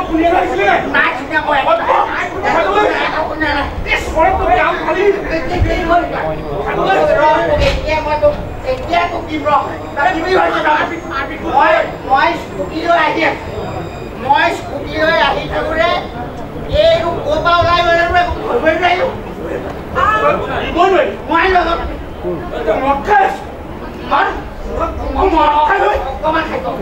শুনিয়ে আহিছিলে নাই শুনিয়া মই একো নাই এতিয়া তো কি মই স্কুটি লৈ আহি থাকোঁতে এইটো ক'ৰপৰা ওলাই গ'লে ধৰিবই নোৱাৰিলোঁ মই লগত মদ খাইছোঁ অকণমান খাইছোঁ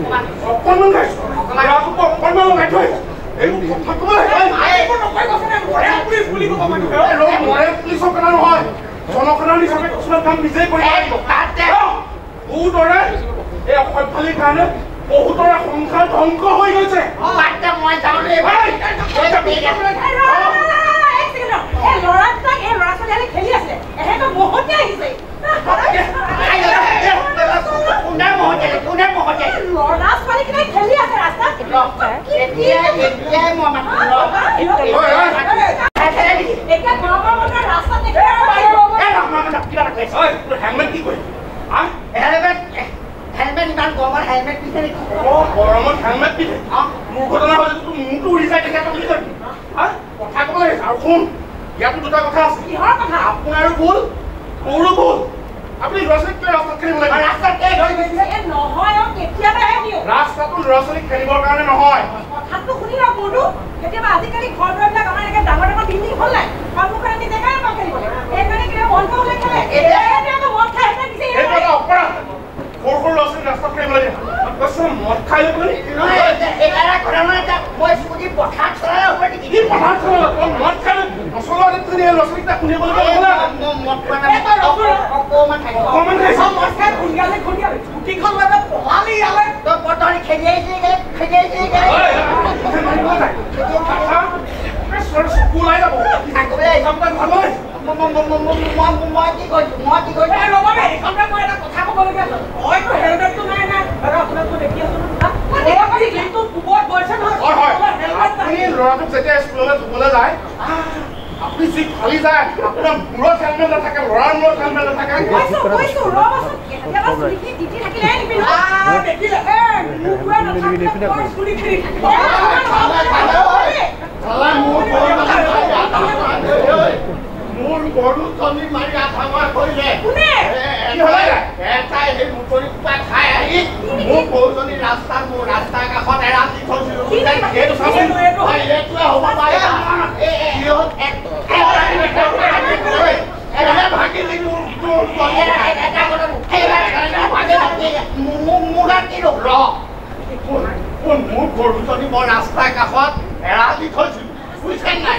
জনসাধাৰণ হিচাপে কিছুমান কাম নিজেই কৰি বহুতৰে এই অসভ্যালিৰ কাৰণে বহুতৰে সংসাৰ ধ্বংস হৈ গৈছে মই যাওঁ খেলি আছে হেলমেট কি কৰিম হেলমেট ইমান গৰমত হেলমেট পিন্ধে নেকি গৰমত হেলমেট পিন্ধে মোৰ ঘটনা হ'ল মোৰতো উৰি যায় তেতিয়া কি কৰিবি কথা ক'ব লাগিছে আৰু শুন ইয়াতো দুটা কথা আছে কিহৰ কথা আপোনাৰো ভুল মোৰো ভুল আপুনি ল'ৰা ছোৱালীক কিয় ৰাস্তাত খেলিব লাগে ৰাস্তাটো ল'ৰা ছোৱালীক খেলিবৰ কাৰণে নহয় কথাটো শুনি লওক মোৰতো কেতিয়াবা আজিকালি ঘৰ দুৱাৰবিলাক আমাৰ এনেকৈ ডাঙৰ ডাঙৰ বিল্ডিং হ'ল নাই সন্মুখত আমি জেগাই পাওঁ খেলিবলৈ সেইকাৰণে কেতিয়াবা বন্ধ হ'লে খেলে এতিয়া মদ খাই সেইটো এটা অপৰাধ সৰু সৰু ল'ৰা ছোৱালী ৰাস্তাত খেলিব লাগে মদ খাই লৈ মই স্কুটি পথাৰত চলালে হ'ব নেকি পথাৰত চলালে মদ খাই নচলোৱা ল'ৰা ছোৱালীক শুনিব অকণমান স্কুটিখন লৈ পঢ়ালি ইয়ালে তই পথাৰি খেদি আহিছিলি চকু ওলাই যাব মই কি কৰিছোঁ ৰ'ব এইখনতে মই এটা কথা ক'বলগীয়া আছে হয়তো হেলমেটটো নাই আপোনাকতো দেখি আছোঁ ল'ৰাটোক যেতিয়া স্কুললৈ থ'বলৈ যায় আপুনি যি ফালি যায় আপোনাৰ মূৰত হেলমেট নাথাকে ল'ৰাৰ মূৰত হেলমেট নাথাকে মোৰ গৰু চলি মাৰি আঠামা কৰিলে এটাই সেই মুকলি কোপা খাই আহি মোৰ গৰুজনী মোৰ ৰাস্তাৰ কাষত এৰাল দি থৈছিলোঁ এইটোৱে হ'ব পাৰে ভাগি মোৰ গৰুজনী মই ৰাস্তাৰ কাষত এৰাল দি থৈছিলোঁ বুজিছে নাই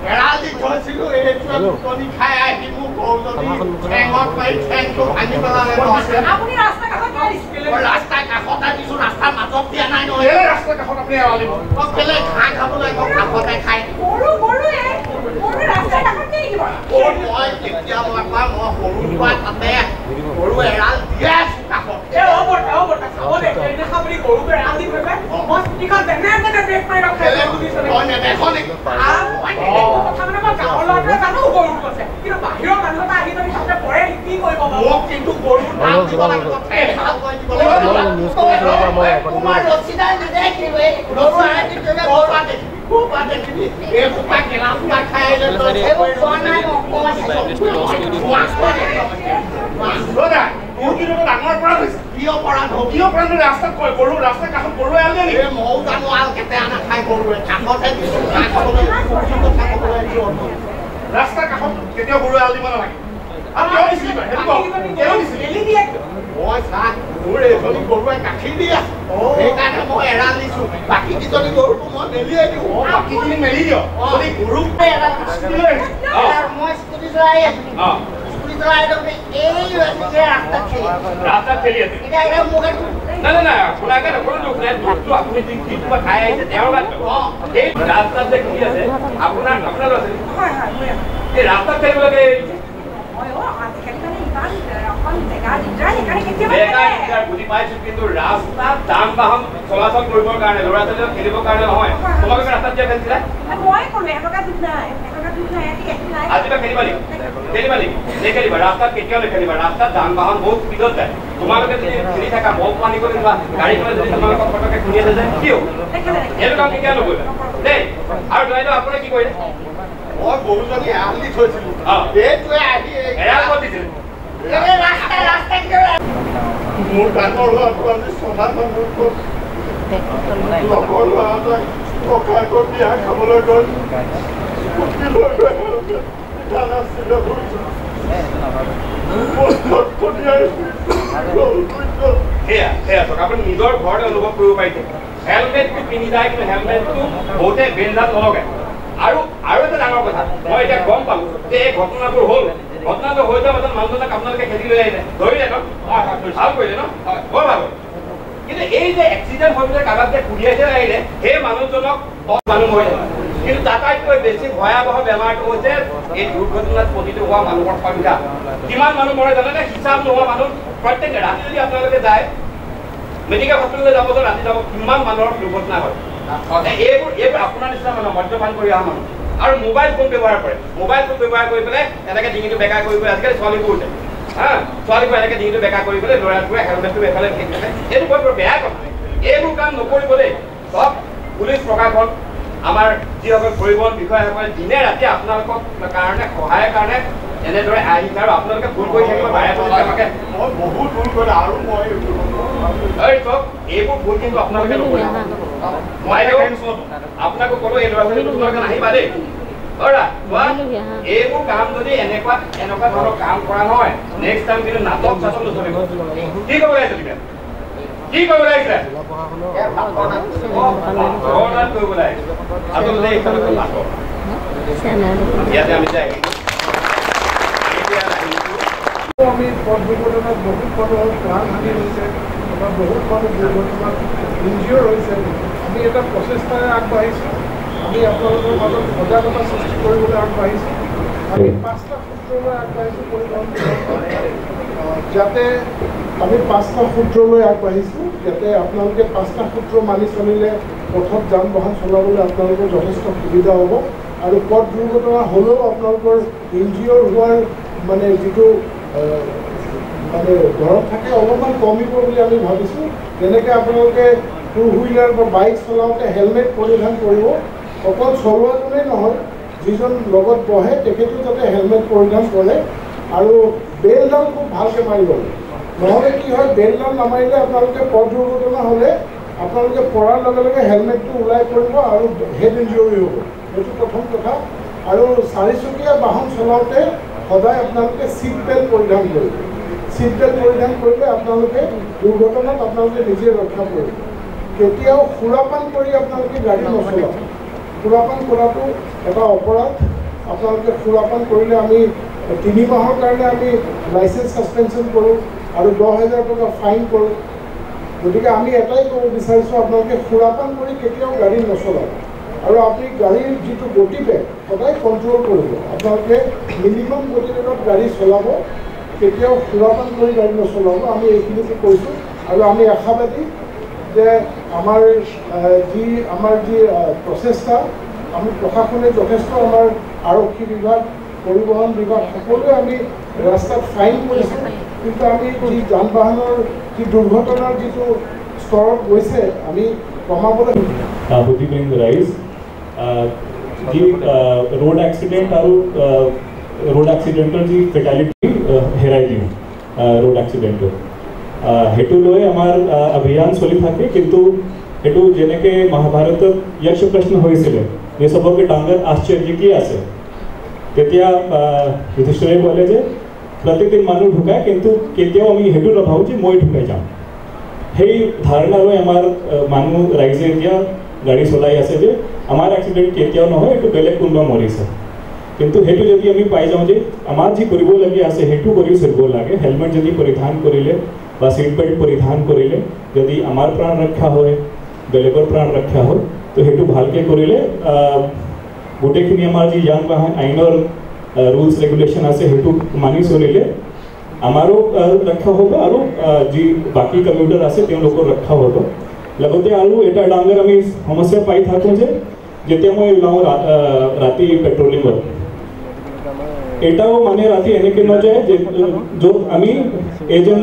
এৰাল দি থৈছিলোঁ এইটোৱে মুকলি খাই আহি মোৰ গৰুজনী ঠেঙত মাৰি ঠেংটো ভাঙি পেলালে ৰাস্তাৰ কাষতে দিছোঁ ৰাস্তাৰ মাজত দিয়া নাই নহয় ৰাস্তাৰ কাষত আপুনি এৰাল দিব কেলে ঘাঁহ খাবলৈ কাষতে খাই মই তেতিয়া মই সৰু পৰা তাতে গৰু এৰাল দিয়ে আছোঁ কাষত কিন্তু গৰু ডাঙৰ পৰা হৈছে ৰাস্তাত কয় গৰু ৰাস্তাৰ কাষত গৰু এৰাল দিয়ে ময়ো জানো আৰু কেতিয়া নাখাই গৰুৱে কাষতে ৰাস্তাৰ কাষত কেতিয়াও গৰু এৰাল দিব নালাগে মই চাহ মোৰ এজনী গৰুৱে গাখীৰ দি আছে সেইকাৰণে মই এৰাল দিছোঁ বাকী কেইজনী গৰুটো মই মেলিয়াই দিওঁ বাকীখিনি মেলি দিয় গৰু মই স্কুটি চলাই আছোঁ ৰাস্তাত খেলি আছে নাই আপোনাকে আপুনি যিটো খাই আহিছে তেওঁৰ গাত এই ৰাস্তাত যে খেলি আছে আপোনাৰ ল'ৰা ছোৱালী এই ৰাস্তাত খেলিব লাগে বেকাৰ দিগদাৰ সেইকাৰণে কেতিয়াবা বুজি পাইছো কিন্তু ৰাস্তাত যান বাহন চলাচল কৰিবৰ কাৰণে ল'ৰা ছোৱালীক খেলিবৰ কাৰণে নহয় তোমালোকে ৰাস্তাত যে খেলিছিলা মই ক'লো এটকা দুখ নাই আজি বা খেলিবা নেকি নেখেলিবা ৰাস্তাত কেতিয়াও নেখেলিবা ৰাস্তাত যান বাহন বহুত স্পীডত যায় তোমালোকে যদি খেলি থাকা মদ পানী কৰি যোৱা গাড়ীখনে যদি তোমালোকক ফটকে খুন্দিয়াই যায় কি হ'ব এইটো কাম কেতিয়া নকৰিবা দেই আৰু জয়দেউ আপুনি কি কৰিলে মই গৰুজনী এৰাল দি থৈছিলো এইটোৱে আহি এৰাল ক'ত দিছিলে মোৰ ডাঙৰ ল'ৰাটো আজি ছমাহ মানুহ লগৰ ল'ৰা এটাই ককায়েকৰ বিয়া খাবলৈ গ'ল আপুনি নিজৰ ঘৰতে অনুভৱ কৰিব পাৰিছে হেলমেটটো পিন্ধি যায় কিন্তু হেলমেটটো বহুতে বেঞ্জাত নলগায় আৰু এটা ডাঙৰ কথা মই এতিয়া গম পালো যে এই ঘটনাবোৰ হ'ল ঘটনাটো হৈ যোৱাৰ পাছত মানুহজনক আপোনালোকে খেদি লৈ আহিলে ধৰিলে ন ভাল কৰিলে ন বৰ ভাল কিন্তু এই যে এক্সিডেণ্ট হৈ পেলাই কাৰোবাক যে কুৰিয়াই যে আহিলে সেই মানুহজনক মানুহ মৰিলে কিন্তু তাতকৈ বেছি ভয়াৱহ বেমাৰটো হৈছে এই দুৰ্ঘটনাত পতিত হোৱা মানুহৰ সংখ্যা কিমান মানুহ মৰে জানেনে হিচাপ নোহোৱা মানুহ প্ৰত্যেকে ৰাতি যদি আপোনালোকে যায় মেডিকেল হস্পিটেললৈ যাব ৰাতি যাব কিমান মানুহৰ দুৰ্ঘটনা হয় এইবোৰ আপোনাৰ নিচিনা মানুহ মদ্যপান কৰি অহা মানুহ আৰু মোবাইল ফোন ব্যৱহাৰ কৰে মোবাইল ফোন ব্যৱহাৰ কৰি পেলাই এনেকৈ ডিঙিটো বেকা কৰি পেলাই আজিকালি ছোৱালীবোৰ উঠে ছোৱালীবোৰ এনেকৈ ডিঙিটো বেকা কৰি পেলাই ল'ৰাটোৱে হেলমেটটো এফালে ফেকি থাকে এইটো বৰ বেয়া কথা এইবোৰ কাম নকৰিব দেই চব পুলিচ প্ৰশাসন আমাৰ যিসকল পৰিবহণ বিষয়াসকলে দিনে ৰাতি আপোনালোকৰ কাৰণে সহায়ৰ কাৰণে এনেদৰে আহিছে আৰু আপোনালোকে ভুল কৰি থাকিব পাৰে মই বহুত ভুল কৰিলোঁ আৰু মই চব এইবোৰ ভুল কিন্তু আপোনালোকে নকৰিব মই আপোনাকো ক'লো এই ল'ৰা ছোৱালী তোমালোকে নাহিবা দেই এইবোৰ কাম যদি এনেকুৱা ধৰণৰ কাম কৰা নহয় নেক্সট টাইম কিন্তু নাটক চাটক নচলিব কি ক'ব লাগিছে তুমি কি কৰিব লাগিছে কৰিব লাগে আচলতে ইয়াতে আমি আমি পথ দুৰ্ঘটনাত বহুত মানুহৰ প্ৰাণহানি হৈছে বা বহুত মানুহ দুৰ্ঘটনাত ইনজিঅ'ৰ হৈছে আমি এটা প্ৰচেষ্টাৰে আগবাঢ়িছোঁ আমি আপোনালোকৰ মাজত সজাগতা সৃষ্টি কৰিবলৈ আগবাঢ়িছোঁ আমি 5টা সূত্ৰলৈ আগবাঢ়িছোঁ পৰিবহণ যাতে আমি 5টা সূত্ৰলৈ আগবাঢ়িছোঁ যাতে আপোনালোকে 5টা সূত্ৰ মানি চলিলে পথত যান বাহন চলাবলৈ আপোনালোকৰ যথেষ্ট সুবিধা হ'ব আৰু পথ দুৰ্ঘটনা হ'লেও আপোনালোকৰ ইনজিঅ'ৰ হোৱাৰ মানে যিটো মানে ঘৰত থাকে অলপমান কমিব বুলি আমি ভাবিছোঁ যেনেকৈ আপোনালোকে টু হুইলাৰ বা বাইক চলাওঁতে হেলমেট পৰিধান কৰিব অকল চলোৱাজনেই নহয় যিজন লগত বহে তেখেতেও যাতে হেলমেট পৰিধান কৰে আৰু বেলডাল খুব ভালকৈ মাৰিব নহ'লে কি হয় বেলডাল নামাৰিলে আপোনালোকে পথ দুৰ্ঘটনা হ'লে আপোনালোকে পৰাৰ লগে লগে হেলমেটটো ওলাই পৰিব আৰু হেড ইনজুৰি হ'ব সেইটো প্ৰথম কথা আৰু চাৰিচকীয়া বাহন চলাওঁতে সদায় আপোনালোকে ছিট বেল্ট পৰিধান কৰিব ছিট বেল্ট পৰিধান কৰিলে আপোনালোকে দুৰ্ঘটনাত আপোনালোকে নিজে ৰক্ষা কৰিব কেতিয়াও সুৰাপান কৰি আপোনালোকে গাড়ী নচলাব সুৰাপান কৰাটো এটা অপৰাধ আপোনালোকে সুৰাপান কৰিলে আমি 3 মাহৰ কাৰণে আমি লাইচেঞ্চ ছাছপেনশ্যন কৰোঁ আৰু 10,000 টকা ফাইন কৰোঁ গতিকে আমি এটাই ক'ব বিচাৰিছোঁ আপোনালোকে সুৰাপান কৰি কেতিয়াও গাড়ী নচলাব আৰু আপুনি গাড়ীৰ যিটো গতিবেগ সদায় কণ্ট্ৰল কৰিব আপোনালোকে মিনিমাম গতিবেগত গাড়ী চলাব কেতিয়াও সুৰাপান কৰি গাড়ী নচলাব আমি এইখিনিকে কৈছোঁ আৰু আমি আশাবাদী যে আমাৰ যি প্ৰচেষ্টা আমি প্ৰশাসনে যথেষ্ট আমাৰ আৰক্ষী বিভাগ পৰিবহণ বিভাগ সকলোৱে আমি ৰাস্তাত ফাইন কৰিছোঁ কিন্তু আমি যি যান বাহনৰ যি দুৰ্ঘটনাৰ যিটো স্তৰত গৈছে আমি কমাবলৈ जी रोड एक्सीडेंट और रोड एक्सीडेंटर जी फेटालिटी हेराई दी रोड एक्सीडेंटर हेतु लय आमार अभियान चलि थाके किंतु हेतु जेनेके महाभारत यक्ष प्रश्न होइसिले ये सबके डांगर आश्चर्य की आछे तेतिया युधिष्ठिरे बोले जे प्रतिदिन मानु ढुकाय किंतु केতিয়াও আমি হেতু নভাও যে মই ঢুকাই যাম সেই ধাৰণা লৈ আমাৰ মানুহ ৰাইজে এতিয়া গাড়ী চলাই আছে যে আমাৰ এক্সিডেণ্ট কেতিয়াও নহয় এইটো বেলেগ কোনোবা মৰিছে কিন্তু সেইটো যদি আমি পাই যাওঁ যে আমাৰ যি কৰিবলগীয়া আছে সেইটো কৰি চলিব লাগে হেলমেট যদি পৰিধান কৰিলে বা ছিট বেল্ট পৰিধান কৰিলে যদি আমাৰ প্ৰাণ ৰক্ষা হয় বেলেগৰ প্ৰাণ ৰক্ষা হয় তো সেইটো ভালকৈ কৰিলে গোটেইখিনি আমাৰ যি যান বাহন আইনৰ ৰুলছ ৰেগুলেশ্যন আছে সেইটো মানি চলিলে আমাৰো ৰক্ষা হ'ব আৰু যি বাকী কমিউটাৰ আছে তেওঁলোকৰ ৰক্ষা হ'ব লগতে আৰু এটা ডাঙৰ আমি সমস্যা পাই থাকোঁ যে যেতিয়া মই ওলাওঁ ৰাতি পেট্ৰলিঙত এটাও মানে ৰাতি এনেকৈ নাযায় যে য'ত আমি এজন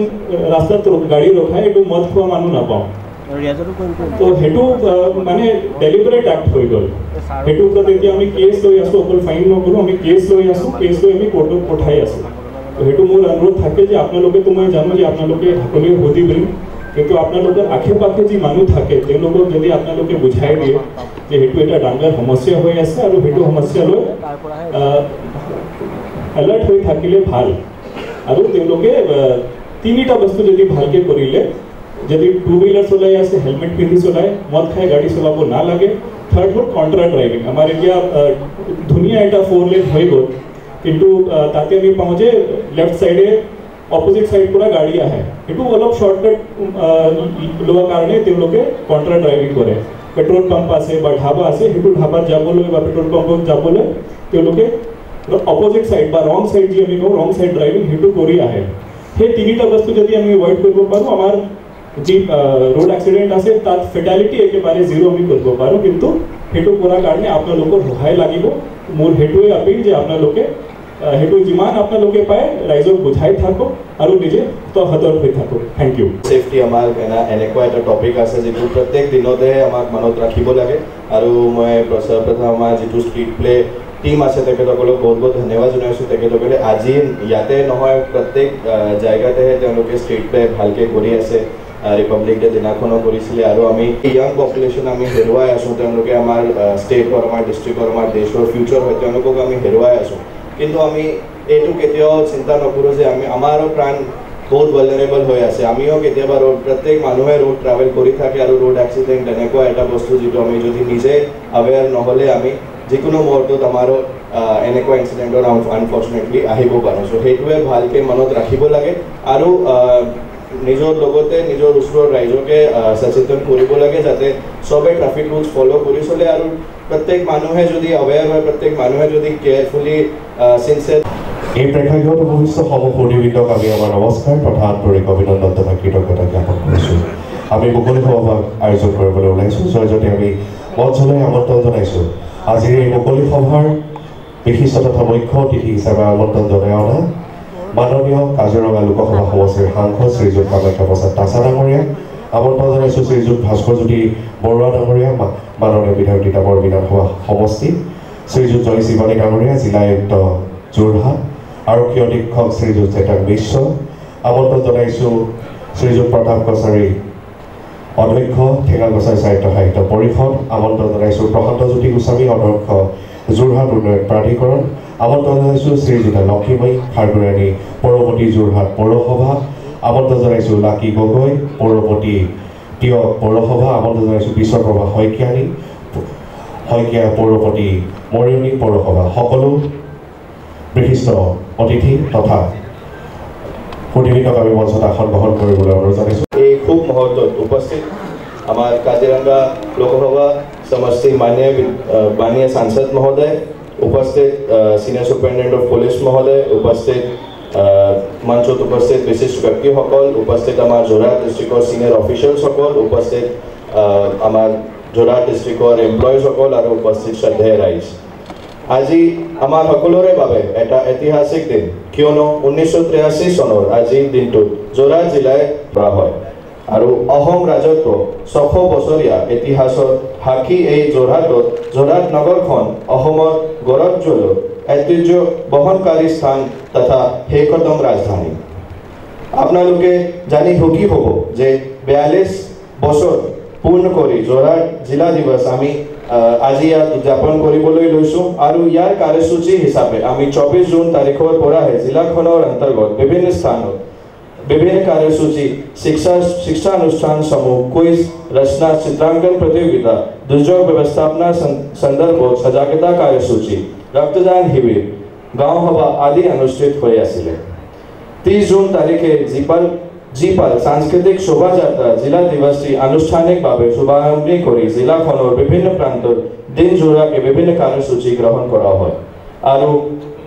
ৰাস্তাত গাড়ী ৰখাই এইটো মদ খোৱা মানুহ নাপাওঁ তো সেইটো মানে ডেলিভাৰেট এক্ট হৈ গ'ল সেইটো ওপৰত এতিয়া আমি কেছ লৈ আছোঁ অকল ফাইন নকৰোঁ আমি কেছ লৈ আছোঁ কেছ লৈ আমি কোৰ্টত পঠাই আছোঁ তো সেইটো মোৰ অনুৰোধ থাকে যে আপোনালোকেতো মই জানো যে আপোনালোকে সকলোৱে সুধি দিম কিন্তু আপোনালোকৰ আশে পাশে যি মানুহ থাকে তেওঁলোকক যদি আপোনালোকে বুজাই দিয়ে যে সেইটো এটা ডাঙৰ সমস্যা হৈ আছে আৰু সেইটো সমস্যা লৈ এলাৰ্ট হৈ থাকিলে ভাল আৰু তেওঁলোকে তিনিটা বস্তু যদি ভালকৈ কৰিলে যদি টু হুইলাৰ চলাই আছে হেলমেট পিন্ধি চলায় মদ খাই গাড়ী চলাব নালাগে থাৰ্ড হ'ল কণ্ট্ৰা ড্ৰাইভিং আমাৰ এতিয়া ধুনীয়া এটা 4 লেন হৈ গ'ল কিন্তু তাতে আমি পাওঁ যে লেফ্ট চাইডে অপোজিট সাইড পৰা গাড়ী আহে এইটো অলপ শৰ্টকাট লোৱাৰ কাৰণে তেওঁলোকে কণ্ট্ৰা ড্ৰাইভিং কৰে পেট্ৰল পাম্প আছে বা ধাবা আছে সেইটো ধাবাত যাবলৈ বা পেট্ৰল পাম্পত যাবলৈ তেওঁলোকে অপোজিট সাইড বা ৰং সাইড যি আমি কওঁ ৰং সাইড ড্ৰাইভিং সেইটো কৰি আহে সেই তিনিটা বস্তু যদি আমি এভইড কৰিব পাৰোঁ আমাৰ যি ৰোড এক্সিডেণ্ট আছে তাত ফেটালিটি একেবাৰে জিৰ' আমি কৰিব পাৰোঁ কিন্তু সেইটো কৰাৰ কাৰণে আপোনালোকৰ সহায় লাগিব মোৰ সেইটোৱে আপিল যে আপোনালোকে সেইটো যিমান আপোনালোকে পায় ৰাইজক বুজাই থাকক আৰু নিজে সতৰ্ক হৈ থাকক থেংক ইউ সেফটি আমাৰ এনেকুৱা এটা টপিক আছে যিটো প্ৰত্যেক দিনতে আমাক মনত ৰাখিব লাগে আৰু মই প্ৰথম আমাৰ যিটো ষ্ট্ৰীট প্লে টিম আছে তেখেতসকলক বহুত বহুত ধন্যবাদ জনাইছোঁ তেখেতসকলে আজি ইয়াতে নহয় প্ৰত্যেক জেগাতে তেওঁলোকে ষ্ট্ৰীট প্লে ভালকৈ কৰি আছে ৰিপাব্লিক ডে দিনাখনো কৰিছিলে আৰু আমি য়াং পপুলেশ্যন আমি হেৰুৱাই আছোঁ তেওঁলোকে আমাৰ ষ্টেটৰ আমাৰ ডিষ্ট্ৰিক্টৰ আমাৰ দেশৰ ফিউচাৰ হয় তেওঁলোকক আমি হেৰুৱাই আছোঁ কিন্তু আমি এইটো কেতিয়াও চিন্তা নকৰোঁ যে আমাৰো প্ৰাণ বহুত ভালনাৰেবল হৈ আছে আমিও কেতিয়াবা প্ৰত্যেক মানুহে ৰোড ট্ৰেভেল কৰি থাকে আৰু ৰোড এক্সিডেণ্ট এনেকুৱা এটা বস্তু যিটো আমি যদি নিজে আৱেৰ নহ'লে আমি যিকোনো মুহূৰ্তত আমাৰো এনেকুৱা ইনচিডেণ্টৰ আনফৰ্চুনেটলি আহিব পাৰোঁ চ' সেইটোৱে ভালকৈ মনত ৰাখিব লাগে আৰু নিজৰ লগতে নিজৰ ওচৰৰ ৰাইজকে সচেতন কৰিব লাগে যাতে চবে ট্ৰাফিক ৰুলছ ফ'ল' কৰি চলে আৰু প্ৰত্যেক মানুহে যদি আৱেৰ হয় প্ৰত্যেক মানুহে যদি কেয়াৰফুলি চিনচিয়াৰ এই প্ৰেক্ষাগৃহত উপস্থিত সহকৰ্মীবৃন্দক আমি আমাৰ নমস্কাৰ তথা আন্তৰিক অভিনন্দন তথা কৃতজ্ঞতা জ্ঞাপন কৰিছোঁ আমি মুকলি সভাভাগ আয়োজন কৰিবলৈ ওলাইছোঁ জয়জতে আমি মঞ্চলৈ আমন্ত্ৰণ জনাইছোঁ আজিৰ এই মুকলি সভাৰ বিশিষ্ট তথা মুখ্য অতিথি হিচাপে আমন্ত্ৰণ জনাই অনা মাননীয় কাজিৰঙা লোকসভা সমষ্টিৰ সাংসদ শ্ৰীযুত কামাখ্যা প্ৰসাদ তাছা ডাঙৰীয়া আমন্ত্ৰণ জনাইছোঁ শ্ৰীযুত ভাস্কৰজ্যোতি বৰুৱা ডাঙৰীয়া মাননীয় বিধায়ক তিতাবৰ বিধানসভা সমষ্টি শ্ৰীযুত জয় শিৱানী ডাঙৰীয়া জিলা আয়ুক্ত যোৰহাট আৰক্ষী অধীক্ষক শ্ৰীযুত চেতন মিশ্ৰ আমন্ত্ৰণ জনাইছোঁ শ্ৰীযুত প্ৰতাপ কছাৰী অধ্যক্ষ ঠেঙাল কছাৰী সাহিত্য সাহিত্য পৰিষদ আমন্ত্ৰণ জনাইছোঁ প্ৰশান্তজ্যোতি গোস্বামী অধ্যক্ষ যোৰহাট উন্নয়ন প্ৰাধিকৰণ আমন্ত্ৰণ জনাইছোঁ শ্ৰীযুত লক্ষ্মীময়ী খাৰগুৰাণী পৌৰপতি যোৰহাট পৌৰসভা আমন্ত্ৰণ জনাইছোঁ লাকী গগৈ পৌৰপতি তিয়ক পৌৰসভা আমন্ত্ৰণ জনাইছোঁ বিশ্বপ্ৰভা শইকীয়া পৌৰপতি মৰিয়নি পৌৰসভা সকলো বিশিষ্ট অতিথি তথা সুধীবৃন্দক আমি মঞ্চত আসন গ্ৰহণ কৰিবলৈ অনুৰোধ জনাইছোঁ এই খুব মুহূৰ্তত উপস্থিত আমাৰ কাজিৰঙা লোকসভা সমষ্টিৰ মাননীয় সাংসদ মহোদয় উপস্থিত সিনিয়ৰ সুপাৰিনটেণ্ডেণ্ট অফ পুলিচ মহোদয় উপস্থিত মঞ্চত উপস্থিত বিশিষ্ট ব্যক্তিসকল উপস্থিত আমাৰ যোৰহাট ডিষ্ট্ৰিক্টৰ চিনিয়ৰ অফিচিয়েলসকল উপস্থিত আমাৰ যোৰহাট ডিষ্ট্ৰিক্টৰ এমপ্লয়িজসকল আৰু উপস্থিত শ্ৰদ্ধেয় ৰাইজ আজি আমাৰ সকলোৰে বাবে এটা ঐতিহাসিক দিন কিয়নো 1983 চনৰ আজিৰ দিনটোত যোৰহাট জিলাই কৰা হয় আৰু অসম ৰাজত্ব 600 বছৰীয়া ইতিহাসত সাক্ষী এই যোৰহাটত যোৰহাট নগৰখন অসমৰ গৌৰৱোজ্জ্বল ঐতিহ্য বহনকাৰী স্থান তথা শেষতম ৰাজধানী আপোনালোকে জানি সুখী হ'ব যে 42 বছৰ পূৰ্ণ কৰি যোৰহাট জিলা দিৱস আমি আজি ইয়াত উদযাপন কৰিবলৈ লৈছোঁ আৰু ইয়াৰ কাৰ্যসূচী হিচাপে আমি 24 জুন তাৰিখৰ পৰাহে জিলাখনৰ অন্তৰ্গত বিভিন্ন স্থানত বিভিন্ন কাৰ্যসূচী শিক্ষানুষ্ঠানসমূহ কুইজ ৰচনা চিত্ৰাংকন প্ৰতিযোগিতা দুৰ্যোগ ব্যৱস্থাপনা সন্দৰ্ভত সজাগতা কাৰ্যসূচী ৰক্তদান শিবিৰ গাঁও সভা আদি অনুষ্ঠিত হৈ আছিলে 30 জুন তাৰিখে জিপাল সাংস্কৃতিক শোভাযাত্ৰা জিলা দিৱসটি আনুষ্ঠানিকভাৱে শুভাৰম্ভ কৰি জিলাখনৰ বিভিন্ন প্ৰান্তত দিনজোৰাকৈ বিভিন্ন কাৰ্যসূচী গ্ৰহণ কৰা হয় আৰু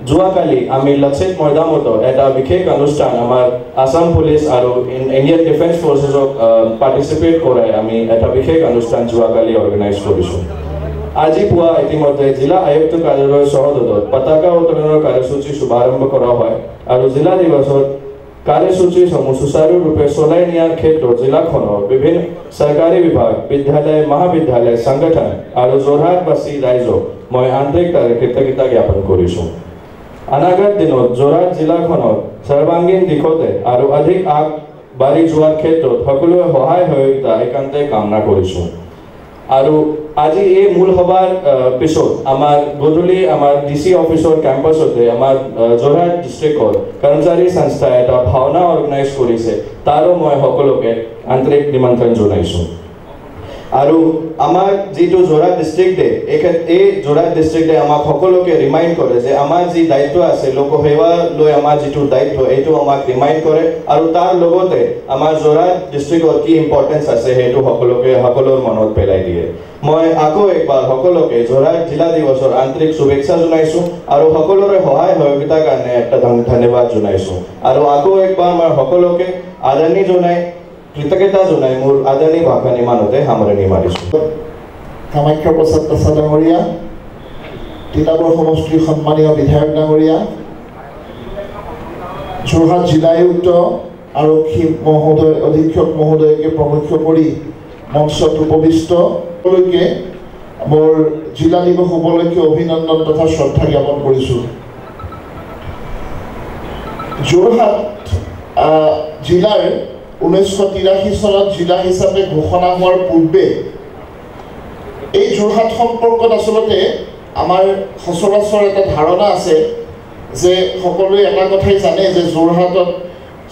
যোৱাকালি আমি লাচিত মৈদামত এটা বিশেষ অনুষ্ঠান আমাৰ আসাম পুলিচ আৰু ইণ্ডিয়ান ডিফেন্স ফৰ্চেছক পাৰ্টিচিপেট কৰাই আমি এটা বিশেষ অনুষ্ঠান যোৱাকালি অৰ্গেনাইজ কৰিছোঁ আজি পুৱা ইতিমধ্যে জিলা আয়ুক্ত কাৰ্যালয়ৰ সহযোগত পতাকা উত্তোলনৰ কাৰ্যসূচী শুভাৰম্ভ কৰা হয় আৰু জিলা দিৱসত কাৰ্যসূচীসমূহ সুচাৰুৰূপে চলাই নিয়াৰ ক্ষেত্ৰত জিলাখনৰ বিভিন্ন চৰকাৰী বিভাগ বিদ্যালয় মহাবিদ্যালয় সংগঠন আৰু যোৰহাটবাসী ৰাইজক মই আন্তৰিক কৃতজ্ঞতা জ্ঞাপন কৰিছোঁ অনাগত দিনত যোৰহাট জিলাখনৰ সৰ্বাংগীন দিশতে আৰু অধিক আগবাঢ়ি যোৱাৰ ক্ষেত্ৰত সকলোৱে সহায় সহযোগিতা একান্তে কামনা কৰিছোঁ আৰু আজি এই মূল সভাৰ পিছত আমাৰ গধূলি আমাৰ ডিসি অফিসৰ ক্যাম্পাসতে আমাৰ যোৰহাট ডিস্ট্ৰিক্টৰ কৰ্মচাৰী সংস্থাই এটা ভাওনা অৰ্গেনাইজ কৰিছে তাৰো মই সকলোকে আন্তৰিক নিমন্ত্ৰণ জনাইছোঁ আৰু আমাৰ যেটো যোৰহাট ডিস্ট্ৰিক্টে এই যোৰহাট ডিস্ট্ৰিক্টে আমাক সকলোকে ৰিমাইণ্ড কৰে যে আমাৰ যি দায়িত্ব আছে লোকসেৱা লৈ আমাৰ যেটো দায়িত্ব এইটো আমাক ৰিমাইণ্ড কৰে আৰু তাৰ লগতে আমাৰ যোৰহাট ডিস্ট্ৰিক্টৰ কি ইম্পৰ্টেন্স আছে সেইটো সকলোৰ মনত পেলাই দিয়ে মই আকৌ একবাৰ সকলোকে যোৰহাট জিলা দিৱসৰ আন্তৰিক শুভেচ্ছা জনাইছোঁ আৰু সকলোৰে সহায় সহযোগিতাৰ কাৰণে একটা ধন্যবাদ জনাইছোঁ আৰু আকৌ একবাৰ মই সকলোকে আদৰণি জনাই কৃতজ্ঞতা জনাই মোৰ আদৰণি ভাষণ ইমানতে সামৰণি মাৰিছোঁ কামাখ্যা প্ৰসাদ ডাঙৰীয়া তিতাবৰ সমষ্টিৰ সন্মানীয় বিধায়ক ডাঙৰীয়া যোৰহাট জিলা আয়ুক্ত আৰক্ষী মহোদয় অধীক্ষক মহোদয়কে প্ৰমুখ কৰি মঞ্চত উপবিষ্ট সকলোকে মোৰ জিলা দিৱস উপলক্ষে অভিনন্দন তথা শ্ৰদ্ধা জ্ঞাপন কৰিছোঁ যোৰহাট জিলাৰ 1983 চনত জিলা হিচাপে ঘোষণা হোৱাৰ পূৰ্বে এই যোৰহাট সম্পৰ্কত আসলতে আমাৰ সচৰাচৰ এটা ধাৰণা আছে যে সকলোৱে এটা কথাই জানে যে যোৰহাটত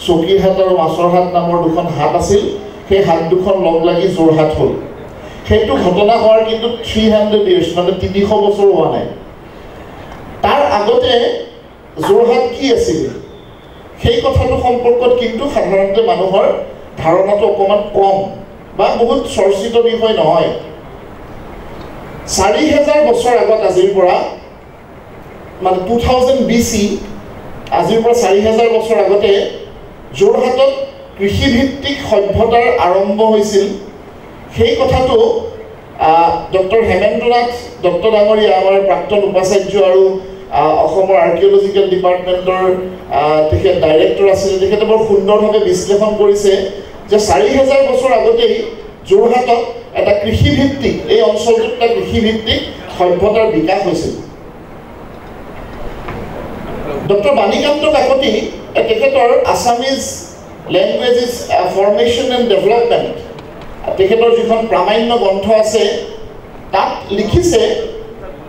চকীহাট আৰু মাছৰহাট নামৰ দুখন হাট আছিল সেই হাট দুখন লগ লাগি যোৰহাট হ'ল সেইটো ঘটনা হোৱাৰ কিন্তু 300 years মানে 300 বছৰ হোৱা নাই তাৰ আগতে যোৰহাট কি আছিল সেই কথাটো সম্পৰ্কত কিন্তু সাধাৰণতে মানুহৰ ধাৰণাটো অকমান কম বা বহুত চৰ্চিত বিষয় নহয় 4000 বছৰ আগত আজিৰ পৰা মানে 2000 BC আজিৰ পৰা 4000 বছৰ আগতে যোৰহাটত কৃষিভিত্তিক সভ্যতাৰ আৰম্ভ হৈছিল সেই কথাটো ডক্টৰ হেমেন্দ্ৰনাথ দত্ত ডাঙৰীয়া আমাৰ প্ৰাক্তন উপাচাৰ্য আৰু অসমৰ আৰ্কিঅলজিকেল ডিপাৰ্টমেণ্টৰ তেখেত ডাইৰেক্টৰ আছিল তেখেতে বৰ সুন্দৰভাৱে বিশ্লেষণ কৰিছে যে 4000 বছৰ আগতেই যোৰহাটত এটা কৃষিভিত্তিক এই অঞ্চলটোত এটা কৃষিভিত্তিক সভ্যতাৰ বিকাশ হৈছিল ডক্টৰ বাণীকান্ত কাকতি তেখেতৰ আছামিজ ল্যাঙ্গুৱেজেছ ফৰ্মেশ্যন এণ্ড ডেভেলপমেণ্ট তেখেতৰ যিখন প্ৰামাণ্য গ্ৰন্থ আছে তাত লিখিছে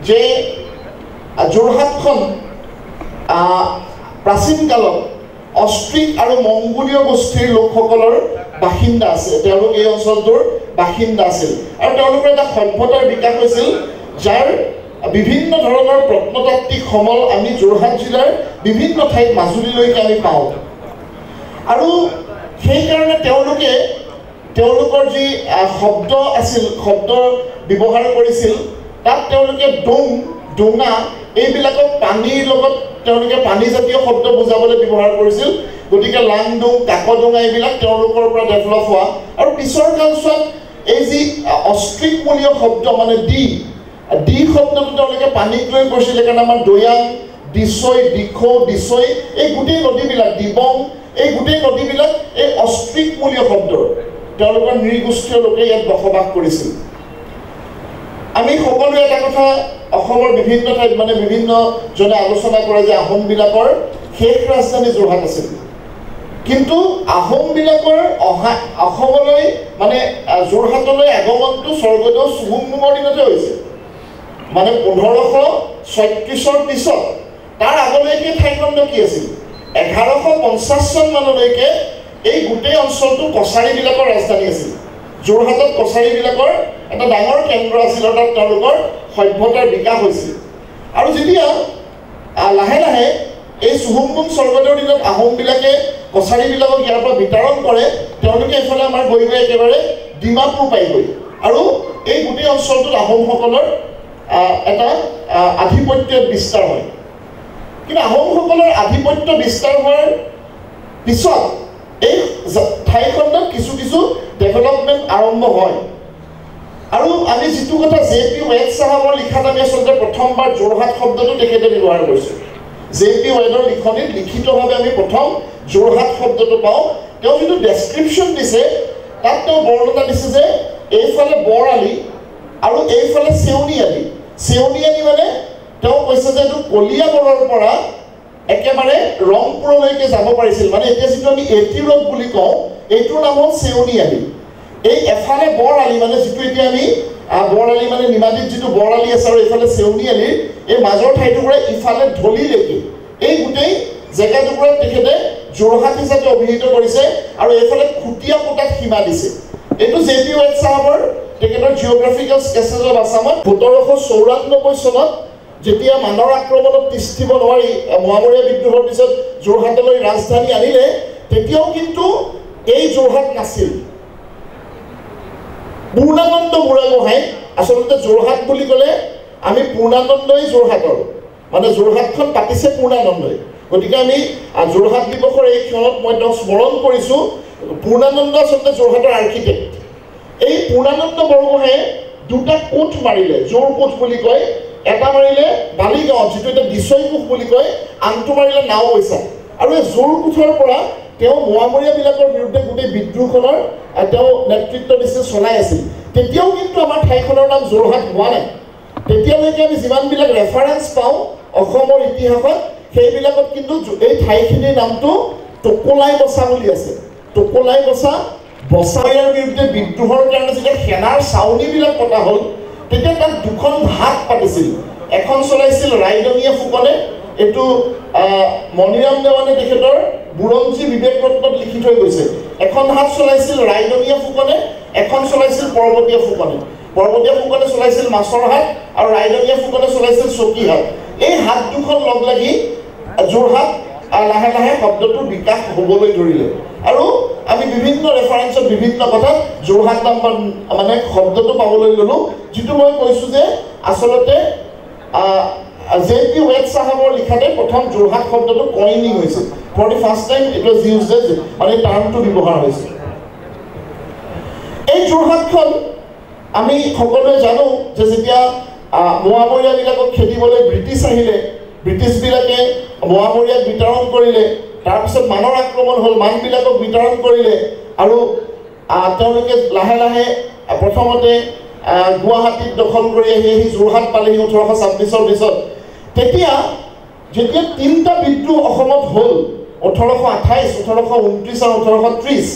যে যোৰহাটখন প্ৰাচীন কালত অষ্ট্ৰিক আৰু মংগোলীয় গোষ্ঠীৰ লোকসকলৰ বাসিন্দা আছে তেওঁলোক এই অঞ্চলটোৰ বাসিন্দা আছিল আৰু তেওঁলোকৰ এটা সভ্যতাৰ বিকাশ হৈছিল যাৰ বিভিন্ন ধৰণৰ প্ৰত্নতাত্ত্বিক সমল আমি যোৰহাট জিলাৰ বিভিন্ন ঠাইত মাজুলীলৈকে আমি পাওঁ আৰু সেইকাৰণে তেওঁলোকৰ যি শব্দ আছিল শব্দ ব্যৱহাৰ কৰিছিল তাত তেওঁলোকে ডোঙা এইবিলাকক পানীৰ লগত তেওঁলোকে পানীজাতীয় শব্দ বুজাবলৈ ব্যৱহাৰ কৰিছিল গতিকে লাংডোং কাকডোঙা এইবিলাক তেওঁলোকৰ পৰা ডেভেলপ হোৱা আৰু পিছৰ কালছোৱাত এই যি অষ্ট্ৰিকমূলীয় শব্দ মানে ডি শব্দটো তেওঁলোকে পানীক লৈ কৈছিল কাৰণ আমাৰ দৈয়াং দিছৈ দিখৌ দিছৈ এই গোটেই নদীবিলাক দিবং এই গোটেই নদীবিলাক এই অষ্ট্ৰিকমূলীয় শব্দৰ তেওঁলোকৰ নৃগোষ্ঠীয় লোকে ইয়াত বসবাস কৰিছিল আমি সকলোৱে এটা কথা অসমৰ বিভিন্ন ঠাইত মানে বিভিন্ন জনে আলোচনা কৰে যে আহোমবিলাকৰ শেষ ৰাজধানী যোৰহাট আছিল কিন্তু আহোমবিলাকৰ অসমলৈ মানে যোৰহাটলৈ আগমনটো স্বৰ্গদেউ চুহুংমুঙৰ দিনতে হৈছে মানে 1536 পিছত তাৰ আগলৈকে ঠাইখণ্ড কি আছিল 1150 চন মানলৈকে এই গোটেই অঞ্চলটো কছাৰীবিলাকৰ ৰাজধানী আছিল যোৰহাটত কছাৰীবিলাকৰ এটা ডাঙৰ কেন্দ্ৰ আছিল আৰু তেওঁলোকৰ সভ্যতাৰ বিকাশ হৈছিল আৰু যেতিয়া লাহে লাহে এই চুহুংমুং স্বৰ্গদেউৰ দিনত আহোমবিলাকে কছাৰীবিলাকক ইয়াৰ পৰা বিতৰণ কৰে তেওঁলোকে এইফালে আমাৰ গৈ গৈ একেবাৰে ডিমাপুৰ পাইগৈ আৰু এই গোটেই অঞ্চলটোত আহোমসকলৰ এটা আধিপত্যৰ বিস্তাৰ হয় কিন্তু আহোমসকলৰ আধিপত্য বিস্তাৰ হোৱাৰ পিছত এই ঠাইখণ্ডত কিছু কিছু ডেভেলপমেণ্ট আৰম্ভ হয় আৰু আমি যিটো কথা জে.পি. ৱেড চাহাবৰ লিখাত আমি আচলতে প্ৰথমবাৰ যোৰহাট শব্দটো তেখেতে ব্যৱহাৰ কৰিছোঁ জে.পি. ৱেডৰ লিখনিত লিখিতভাৱে আমি প্ৰথম যোৰহাট শব্দটো পাওঁ তেওঁ যিটো ডেছক্ৰিপশ্যন দিছে তাত তেওঁ বৰ্ণনা দিছে যে এইফালে বৰআলি আৰু এইফালে চেউনিআলি মানে তেওঁ কৈছে যে এইটো কলিয়াবৰৰ পৰা একেবাৰে ৰংপুৰলৈকে যাব পাৰিছিল মানে এতিয়া যিটো আমি এটি ৰোড বুলি কওঁ এইটোৰ নাম হ'ল চেউনিআলি এই এফালে বৰআলি মানে যিটো এতিয়া আমি বৰআলি মানে নিমাতীত যিটো বৰআলি আছে আৰু এইফালে চেউনিআলিৰ এই মাজৰ ঠাইটুকুৰা ইফালে ঢলিলৈকে এই গোটেই জেগাটুকুৰাত তেখেতে যোৰহাট হিচাপে অভিহিত কৰিছে আৰু এইফালে খুটিয়া পোতাত সীমা দিছে এইটো জে.পি. ৱেড চাহাবৰ তেখেতৰ জিঅ'গ্ৰাফিকেল স্কেচেছ অফ আছামত ১৭৯৪ চনত যেতিয়া মানৰ আক্ৰমণত তিষ্ঠিব নোৱাৰি মোৱামৰীয়া বিদ্ৰোহৰ পিছত যোৰহাটলৈ ৰাজধানী আনিলে তেতিয়াও কিন্তু এই যোৰহাট নাছিল পূৰ্ণানন্দ বুঢ়াগোহাঁই আচলতে যোৰহাট বুলি ক'লে আমি পূৰ্ণানন্দই যোৰহাটৰ মানে যোৰহাটখন পাতিছে পূৰ্ণানন্দই গতিকে আমি যোৰহাট দিৱসৰ এই ক্ষণত মই তেওঁক স্মৰণ কৰিছোঁ পূৰ্ণানন্দ আচলতে যোৰহাটৰ আৰ্কিটেক্ট এই পূৰ্ণানন্দ বৰগোহাঁয়ে দুটা কোঠ মাৰিলে জোৰ কোঠ বুলি কয় এটা মাৰিলে বালিগাঁৱত যিটো এটা দিছৈ কোঠ বুলি কয় আনটো মাৰিলে নাওবৈচা আৰু এই জোৰ কোঠৰ পৰা তেওঁ মোৱামৰীয়াবিলাকৰ বিৰুদ্ধে গোটেই বিদ্ৰোহখনৰ তেওঁ নেতৃত্ব দিছিল চলাই আছিল তেতিয়াও কিন্তু আমাৰ ঠাইখনৰ নাম যোৰহাট হোৱা নাই তেতিয়ালৈকে আমি যিমানবিলাক ৰেফাৰেঞ্চ পাওঁ অসমৰ ইতিহাসত সেইবিলাকত কিন্তু এই ঠাইখিনিৰ নামটো টকলাই বচা বুলি আছে টকলাই বচা বচাইয়াৰ বিৰুদ্ধে বিদ্ৰোহৰ কাৰণে যেতিয়া সেনাৰ চাউনীবিলাক পতা হ'ল তেতিয়া তাত দুখন ঘাট পাতিছিল এখন চলাইছিল ৰাইডঙীয়া ফুকনে এইটো মণিৰাম দেৱানে তেখেতৰ বুৰঞ্জী বিবেক ৰত্নত লিখি থৈ গৈছে এখন হাত চলাইছিল ৰাইডঙীয়া ফুকনে এখন চলাইছিল পৰ্বতীয়া ফুকনে চলাইছিল মাছৰ হাট আৰু ৰাইডঙীয়া ফুকনে চলাইছিল চকীহাট এই হাত দুখন লগ লাগি যোৰহাট লাহে লাহে শব্দটোৰ বিকাশ হ'বলৈ ধৰিলে আৰু আমি বিভিন্ন ৰেফাৰেঞ্চত বিভিন্ন কথাত যোৰহাট নাম মানে শব্দটো পাবলৈ ল'লোঁ যিটো মই কৈছোঁ যে আচলতে জে.পি. ৱেড চাহাবৰ লিখাতে প্ৰথম যোৰহাট শব্দটো কইনিং হৈছিল for the first time it was used মানে টাৰ্মটো ব্যৱহাৰ হৈছে এই যোৰহাটখন আমি সকলোৱে জানো যে যেতিয়া মোৱামৰীয়াবিলাকক খেদিবলৈ ব্ৰিটিছ আহিলে ব্ৰিটিছবিলাকে মোৱামৰীয়াক বিতৰণ কৰিলে তাৰপিছত মানৰ আক্ৰমণ হ'ল মানবিলাকক বিতৰণ কৰিলে আৰু তেওঁলোকে লাহে লাহে প্ৰথমতে গুৱাহাটীত দখল কৰি আহি যোৰহাট পালেহি ১৮২৬ পিছত তেতিয়া যেতিয়া তিনিটা বিদ্ৰোহ অসমত হ'ল ১৮২৮ ১৮২৯ আৰু ১৮৩০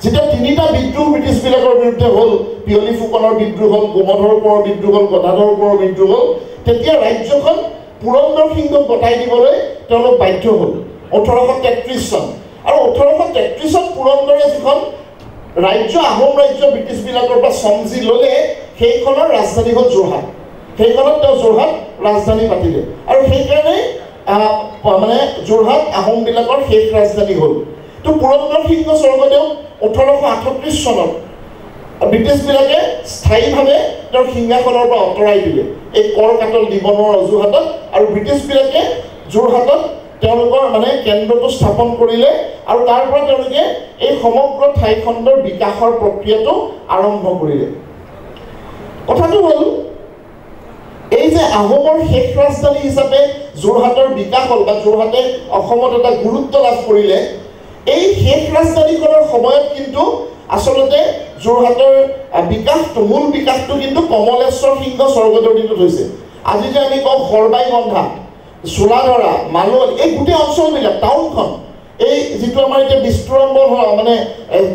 যেতিয়া তিনিটা বিদ্ৰোহ ব্ৰিটিছবিলাকৰ বিৰুদ্ধে হ'ল পিয়লি ফুকনৰ বিদ্ৰোহ হ'ল গোমধৰ কোঁৱৰৰ বিদ্ৰোহ হ'ল গদাধৰ কোঁৱৰৰ বিদ্ৰোহ হ'ল তেতিয়া ৰাজ্যখন পুৰন্দৰ সিংহক গতাই দিবলৈ তেওঁলোক বাধ্য হ'ল ১৮৩৩ চন আৰু ১৮৩৩ পুৰন্দৰে যিখন ৰাজ্য আহোম ৰাজ্য ব্ৰিটিছবিলাকৰ পৰা চমজি ল'লে সেইখনৰ ৰাজধানী হ'ল যোৰহাট সেইখনত তেওঁ যোৰহাট ৰাজধানী পাতিলে আৰু সেইকাৰণে মানে যোৰহাট আহোমবিলাকৰ শেষ ৰাজধানী হ'ল তো পুৰন্দৰ সিংহ স্বৰ্গদেউ ১৮৩৮ চনত ব্ৰিটিছবিলাকে স্থায়ীভাৱে তেওঁৰ সিংহাসনৰ পৰা আঁতৰাই দিলে এই কৰ কাটল দিবনৰ অজুহাতত আৰু ব্ৰিটিছবিলাকে যোৰহাটত তেওঁলোকৰ মানে কেন্দ্ৰটো স্থাপন কৰিলে আৰু তাৰ পৰা তেওঁলোকে এই সমগ্ৰ ঠাইখণ্ডৰ বিকাশৰ প্ৰক্ৰিয়াটো আৰম্ভ কৰিলে কথাটো হ'ল এই যে আহোমৰ শেষ ৰাজধানী হিচাপে যোৰহাটৰ বিকাশ হ'ল বা যোৰহাটে অসমত এটা গুৰুত্ব লাভ কৰিলে এই শেষ ৰাজধানীখনৰ সময়ত কিন্তু আচলতে যোৰহাটৰ বিকাশটো মূল বিকাশটো কিন্তু কমলেশ্বৰ সিংহ স্বৰ্গদেউৰ দিনত হৈছে আজি যে আমি কওঁ সৰবাইবন্ধা চোলাধৰা মালৱলী এই গোটেই অঞ্চলবিলাক টাউনখন এই যিটো আমাৰ এতিয়া বিস্ফোৰণ মানে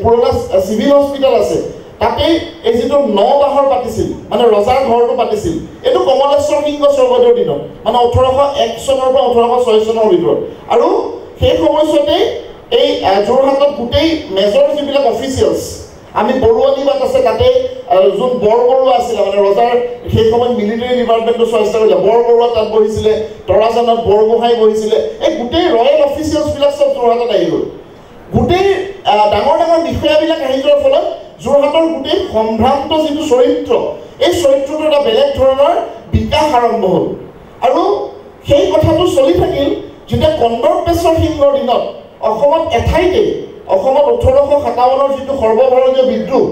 পুৰণা চিভিল হস্পিটেল আছে তাতে এই যিটো নবাহৰ পাতিছিল মানে ৰজাৰ ঘৰটো পাতিছিল এইটো কমলেশ্বৰ সিংহ স্বৰ্গদেউৰ দিনত মানে ১৮০১ চনৰ পৰা ১৮০৬ চনৰ ভিতৰত আৰু সেই সময়ছোৱাতে এই যোৰহাটত গোটেই মেজৰ যিবিলাক অফিচিয়েলছ আমি বৰুৱানীবাট আছে তাতে যোন বৰবৰুৱা আছিল মানে ৰজাৰ সেই সময়ত মিলিটাৰী ডিপাৰ্টমেণ্টটো চোৱা কৰিলে বৰবৰুৱা তাত বহিছিলে তৰাজানত বৰগোহাঁই বহিছিলে এই গোটেই ৰয়েল অফিচিয়েলছবিলাক চব যোৰহাটত আহি গ'ল গোটেই ডাঙৰ ডাঙৰ বিষয়াবিলাক আহি যোৱাৰ ফলত যোৰহাটৰ গোটেই সম্ভ্ৰান্ত যিটো চৰিত্ৰ এই চৰিত্ৰটো এটা বেলেগ ধৰণৰ বিকাশ আৰম্ভ হ'ল আৰু সেই কথাটো চলি থাকিল যেতিয়া কন্দৰ্পেশ্বৰ সিংহৰ দিনত অসমত এঠাইতে অসমত 1857 যিটো সৰ্বভাৰতীয় বিদ্ৰোহ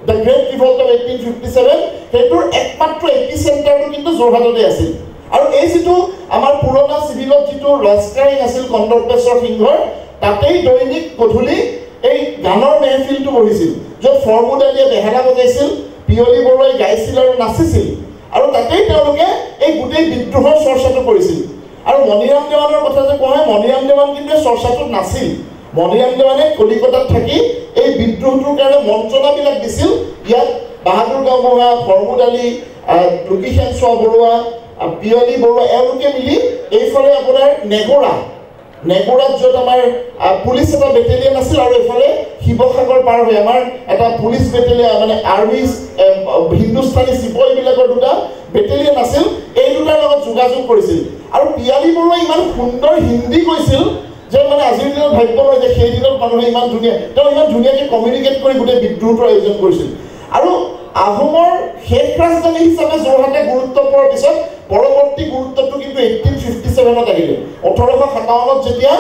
দ্য গ্ৰেট ৰিভল্ট অফ 1857 সেইটোৰ একমাত্ৰ এপিচেণ্টাৰটো কিন্তু যোৰহাটতে আছিল আৰু এই যিটো আমাৰ পুৰণা চিভিলত যিটো ৰাজকাৰী আছিল কন্দৰ্পেশ্বৰ সিংহৰ তাতেই দৈনিক গধূলি এই গানৰ মেহফিলটো বহিছিল য'ত ফৰ্মুদ আলীয়ে বেহেৰা বজাইছিল পিয়লি বৰুৱাই গাইছিল আৰু নাচিছিল আৰু তাতেই তেওঁলোকে এই গোটেই বিদ্ৰোহৰ চৰ্চাটো কৰিছিল আৰু মণিৰাম দেৱানৰ কথা যে কোৱা হয় মণিৰাম দেৱান কিন্তু চৰ্চাটোত নাছিল মণিৰাম দেৱানে কলিকতাত থাকি এই বিদ্ৰোহটোৰ কাৰণে মন্ত্ৰণাবিলাক দিছিল ইয়াত বাহাদুৰ গাঁওবুঢ়া ফৰ্মুদ আলী লুকিসেন চোৱা বৰুৱা পিয়লি বৰুৱা এওঁলোকে মিলি এইফালে আপোনাৰ নেগোৰাত য'ত আমাৰ পুলিচ এটা বেটেলিয়ন আছিল আৰু এইফালে শিৱসাগৰ পাৰ হৈ আমাৰ এটা পুলিচ বেটেলিয়ন মানে আৰ্মি হিন্দুস্তানী চিপাহীবিলাকৰ দুটা বেটেলিয়ন আছিল এই দুটাৰ লগত যোগাযোগ কৰিছিল আৰু পিয়ালি বৰুৱাই ইমান সুন্দৰ হিন্দী কৈছিল যে মানে আজিৰ দিনত ভাবিব নোৱাৰে যে সেই দিনত মানুহে ইমান ধুনীয়াকৈ কমিউনিকেট কৰি গোটেই বিদ্ৰোহটোৰ আয়োজন কৰিছিল আৰু আহোমৰ শেষ ৰাজধানী হিচাপে যোৰহাটে গুৰুত্ব পোৱাৰ পিছত পৰৱৰ্তী গুৰুত্বটো কিন্তু 1857ত আহিলে 1857ত যেতিয়া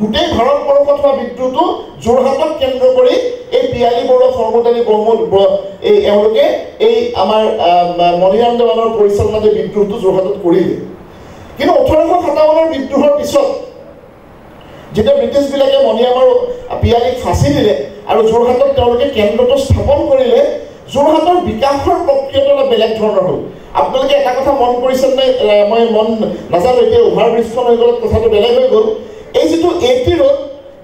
গোটেই ভাৰতবৰ্ষত হোৱা বিদ্ৰোহটো যোৰহাটক কেন্দ্ৰ কৰি এই পিয়ালি বৰুৱা ফৰ্মুদ আলী এই এওঁলোকে এই আমাৰ মণিৰাম দেৱানৰ পৰিচালনাতে বিদ্ৰোহটো যোৰহাটত কৰিলে কিন্তু 1857ৰ বিদ্ৰোহৰ পিছত যেতিয়া ব্ৰিটিছবিলাকে মণিৰাম আৰু পিয়ালিক ফাঁচি দিলে আৰু যোৰহাটত তেওঁলোকে কেন্দ্ৰটো স্থাপন কৰিলে যোৰহাটৰ বিকাশৰ প্ৰক্ৰিয়াটো অলপ বেলেগ ধৰণৰ হ'ল আপোনালোকে এটা কথা মন কৰিছে নে মই মন নাজানো এতিয়া অভাৰব্ৰিজখন হৈ গ'লত কথাটো বেলেগ হৈ গ'ল এই যিটো এটি ৰোড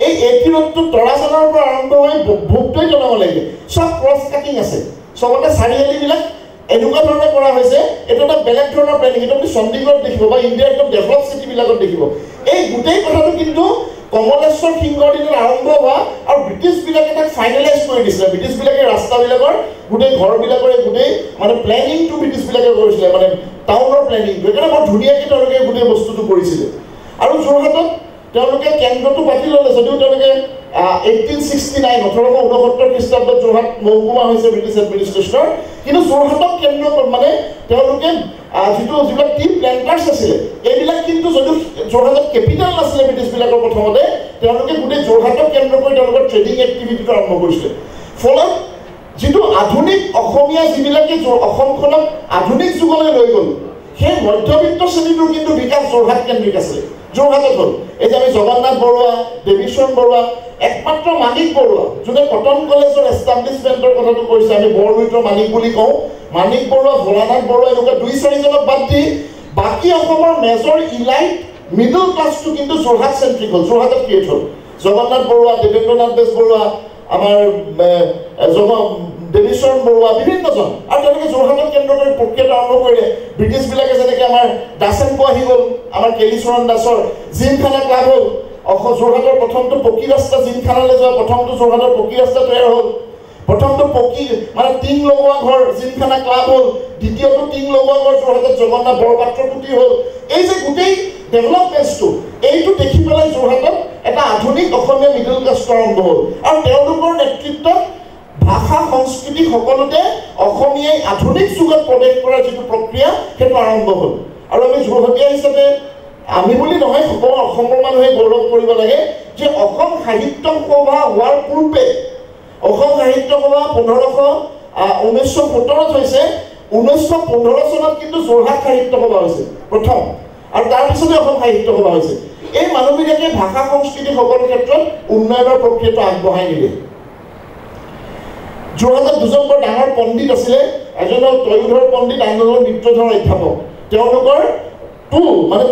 এই এটি ৰোডটো তৰাজানৰ পৰা আৰম্ভ হৈ ভোগটোৱে জনাব লাগে চব ক্ৰছ কাটিং আছে চবতে চাৰিআলিবিলাক এনেকুৱা ধৰণে কৰা হৈছে এইটো এটা বেলেগ ধৰণৰ প্লেনিং এইটো আপুনি চণ্ডীগড়ত দেখিব বা ইণ্ডিয়াৰ একদম ডেভেলপ চিটিবিলাকত দেখিব এই গোটেই কথাটো কিন্তু কমলেশ্বৰ সিংহৰ দিনত আৰম্ভ হোৱা আৰু ব্ৰিটিছবিলাকে তাক ফাইনেলাইজ কৰি দিছিলে ব্ৰিটিছবিলাকে ৰাস্তাবিলাকৰ গোটেই ঘৰবিলাকৰ গোটেই মানে প্লেনিংটো ব্ৰিটিছবিলাকে কৰিছিলে মানে টাউনৰ প্লেনিংটো সেইকাৰণে বৰ ধুনীয়াকৈ তেওঁলোকে গোটেই বস্তুটো কৰিছিলে আৰু যোৰহাটত তেওঁলোকে কেন্দ্ৰটো পাতি ল'লে যদিও তেওঁলোকে 1869 খ্ৰীষ্টাব্দত যোৰহাট মহকুমা হৈছে ব্ৰিটিছ এডমিনিষ্ট্ৰেশ্যনৰ কিন্তু যোৰহাটক কেন্দ্ৰ মানে তেওঁলোকে যিবিলাক টি প্লেণ্টাৰ্ছ আছিলে এইবিলাক কিন্তু যদিও যোৰহাটত কেপিটেল নাছিলে ব্ৰিটিছবিলাকৰ প্ৰথমতে তেওঁলোকে গোটেই যোৰহাটক কেন্দ্ৰ কৰি তেওঁলোকৰ ট্ৰেডিং এক্টিভিটিটো আৰম্ভ কৰিছিলে ফলত যিটো আধুনিক অসমীয়া যিবিলাকে অসমখনক আধুনিক যুগলৈ লৈ গ'ল সেই মধ্যবিত্ত শ্ৰেণীটোৰ কিন্তু বিকাশ যোৰহাট কেন্দ্ৰিক আছিলে যোৰহাটত হ'ল এই যে আমি জগন্নাথ বৰুৱা দেৱীচৰণ বৰুৱা একমাত্ৰ মানিক বৰুৱা যোনে কটন কলেজৰ এষ্টাব্লিছমেণ্টৰ কথাটো কৈছে আমি বৰলুইতৰ মানিক বুলি কওঁ মানিক বৰুৱা ভোলানাথ বৰুৱা এনেকুৱা 2-4জনক বাদ দি বাকী অসমৰ মেজৰ ইলাইট মিডল ক্লাছটো কিন্তু যোৰহাট চেণ্ট্ৰিক হ'ল যোৰহাটত ক্ৰিয়েট হ'ল জগন্নাথ বৰুৱা দেৱেন্দ্ৰনাথ বেজবৰুৱা আমাৰ দেৱীচৰণ বৰুৱা বিভিন্নজন আৰু তেওঁলোকে যোৰহাটত কেন্দ্ৰ কৰি প্ৰক্ৰিয়াটো আৰম্ভ কৰিলে ব্ৰিটিছবিলাকে যেনেকৈ আমাৰ দাসেনকো আহি গ'ল আমাৰ কেলিচৰণ দাসৰ জিমখানা ক্লাব হ'ল যোৰহাটৰ প্ৰথমটো পকী ৰাস্তা জিমখানালৈ যোৱা প্ৰথমটো যোৰহাটৰ পকী ৰাস্তা তৈয়াৰ হ'ল প্ৰথমটো পকী মানে টিং লগোৱা ঘৰ জিমখানা ক্লাব হ'ল দ্বিতীয়টো টিং লগোৱা ঘৰ যোৰহাটত জগন্নাথ বৰপাত্ৰ পুতি হ'ল এই যে গোটেই ডেভেলপমেণ্টছটো এইটো দেখি পেলাই যোৰহাটত এটা আধুনিক অসমীয়া মিডল ক্লাছটো আৰম্ভ হ'ল আৰু তেওঁলোকৰ নেতৃত্বত ভাষা সংস্কৃতি সকলোতে অসমীয়াই আধুনিক যুগত প্ৰৱেশ কৰাৰ যিটো প্ৰক্ৰিয়া সেইটো আৰম্ভ হ'ল আৰু আমি যোৰহাটীয়া হিচাপে আমি বুলি নহয় সকলো অসমৰ মানুহে গৌৰৱ কৰিব লাগে যে অসম সাহিত্য সভা হোৱাৰ পূৰ্বে অসম সাহিত্য সভা 1917ত হৈছে 1915 চনত কিন্তু যোৰহাট সাহিত্য সভা হৈছে প্ৰথম আৰু তাৰপিছতে অসম সাহিত্য সভা হৈছে এই মানুহবিলাকে ভাষা সংস্কৃতি সকলো ক্ষেত্ৰত উন্নয়নৰ প্ৰক্ৰিয়াটো আগবঢ়াই নিলে যোৰহাটত দুজন বৰ ডাঙৰ পণ্ডিত আছিলে এজন হ'ল তয়োধৰ পণ্ডিত আন এজন মিত্ৰধৰ অধ্যাপক তেওঁলোকৰ